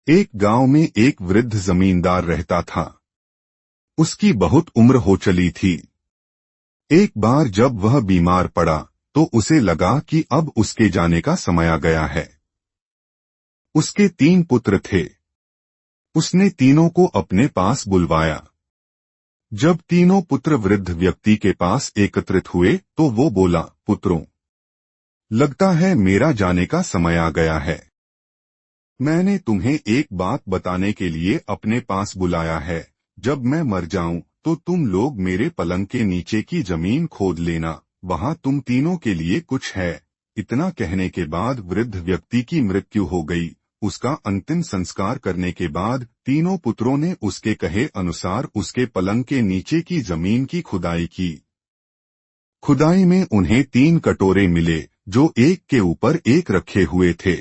एक गांव में एक वृद्ध जमींदार रहता था। उसकी बहुत उम्र हो चली थी। एक बार जब वह बीमार पड़ा तो उसे लगा कि अब उसके जाने का समय आ गया है। उसके 3 पुत्र थे। उसने तीनों को अपने पास बुलवाया। जब तीनों पुत्र वृद्ध व्यक्ति के पास एकत्रित हुए तो वो बोला, पुत्रों, लगता है मेरा जाने का समय आ गया है। मैंने तुम्हें एक बात बताने के लिए अपने पास बुलाया है। जब मैं मर जाऊं तो तुम लोग मेरे पलंग के नीचे की जमीन खोद लेना, वहां तुम तीनों के लिए कुछ है। इतना कहने के बाद वृद्ध व्यक्ति की मृत्यु हो गई। उसका अंतिम संस्कार करने के बाद तीनों पुत्रों ने उसके कहे अनुसार उसके पलंग के नीचे की जमीन की खुदाई की। खुदाई में उन्हें 3 कटोरे मिले जो एक के ऊपर एक रखे हुए थे।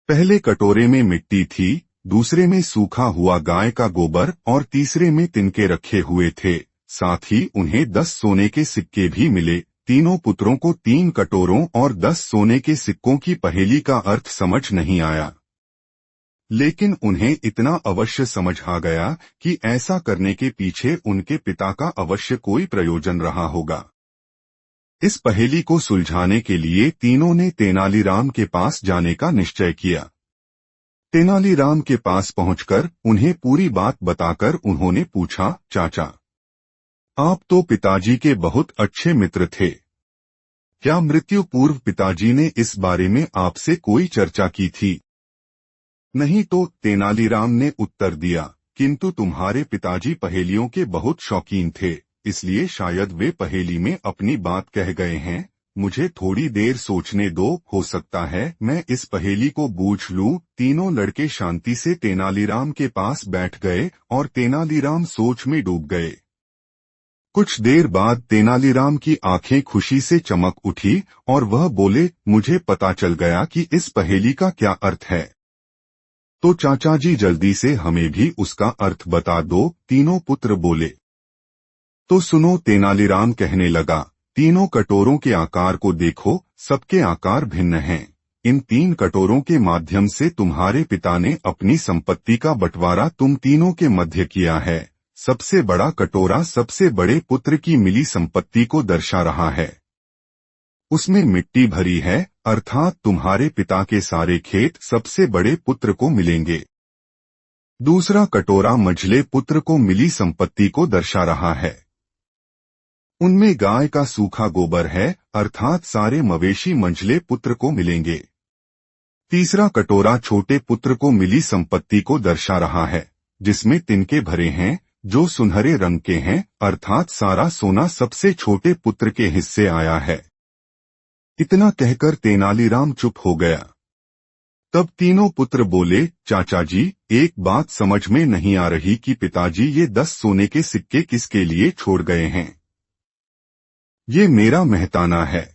पहले कटोरे में मिट्टी थी, दूसरे में सूखा हुआ गाय का गोबर और तीसरे में तिनके रखे हुए थे। साथ ही उन्हें 10 सोने के सिक्के भी मिले। तीनों पुत्रों को 3 कटोरों और 10 सोने के सिक्कों की पहेली का अर्थ समझ नहीं आया, लेकिन उन्हें इतना अवश्य समझ आ गया कि ऐसा करने के पीछे उनके पिता का अवश्य कोई प्रयोजन रहा होगा। इस पहेली को सुलझाने के लिए तीनों ने तेनालीराम के पास जाने का निश्चय किया। तेनालीराम के पास पहुंचकर उन्हें पूरी बात बताकर उन्होंने पूछा, चाचा, आप तो पिताजी के बहुत अच्छे मित्र थे। क्या मृत्यु पूर्व पिताजी ने इस बारे में आपसे कोई चर्चा की थी? नहीं तो, तेनालीराम ने उत्तर दिया, किंतु तुम्हारे पिताजी पहेलियों के बहुत शौकीन थे, इसलिए शायद वे पहेली में अपनी बात कह गए हैं। मुझे थोड़ी देर सोचने दो, हो सकता है मैं इस पहेली को बूझ लूं। तीनों लड़के शांति से तेनालीराम के पास बैठ गए और तेनालीराम सोच में डूब गए। कुछ देर बाद तेनालीराम की आंखें खुशी से चमक उठी और वह बोले, मुझे पता चल गया कि इस पहेली का क्या अर्थ है। तो चाचा जी जल्दी से हमें भी उसका अर्थ बता दो, तीनों पुत्र बोले। तो सुनो, तेनालीराम कहने लगा, तीनों कटोरों के आकार को देखो, सबके आकार भिन्न हैं। इन 3 कटोरों के माध्यम से तुम्हारे पिता ने अपनी संपत्ति का बंटवारा तुम तीनों के मध्य किया है। सबसे बड़ा कटोरा सबसे बड़े पुत्र की मिली संपत्ति को दर्शा रहा है। उसमें मिट्टी भरी है, अर्थात तुम्हारे पिता के सारे खेत सबसे बड़े पुत्र को मिलेंगे। दूसरा कटोरा मझले पुत्र को मिली संपत्ति को दर्शा रहा है। उनमें गाय का सूखा गोबर है, अर्थात सारे मवेशी मंझले पुत्र को मिलेंगे। तीसरा कटोरा छोटे पुत्र को मिली संपत्ति को दर्शा रहा है, जिसमें तिनके भरे हैं, जो सुनहरे रंग के हैं, अर्थात सारा सोना सबसे छोटे पुत्र के हिस्से आया है। इतना कहकर तेनालीराम चुप हो गया। तब तीनों पुत्र बोले, चाचा जी, एक बात समझ में नहीं आ रही कि पिताजी ये 10 सोने के सिक्के किसके लिए छोड़ गए हैं। ये मेरा मेहताना है।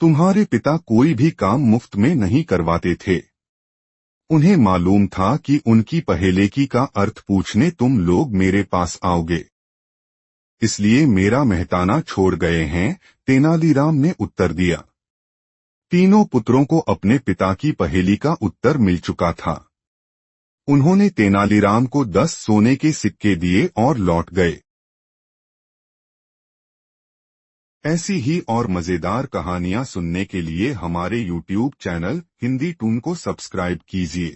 तुम्हारे पिता कोई भी काम मुफ्त में नहीं करवाते थे। उन्हें मालूम था कि उनकी पहेली का अर्थ पूछने तुम लोग मेरे पास आओगे, इसलिए मेरा मेहताना छोड़ गए हैं, तेनालीराम ने उत्तर दिया। तीनों पुत्रों को अपने पिता की पहेली का उत्तर मिल चुका था। उन्होंने तेनालीराम को 10 सोने के सिक्के दिए और लौट गए। ऐसी ही और मजेदार कहानियां सुनने के लिए हमारे YouTube चैनल हिंदी टून को सब्सक्राइब कीजिए।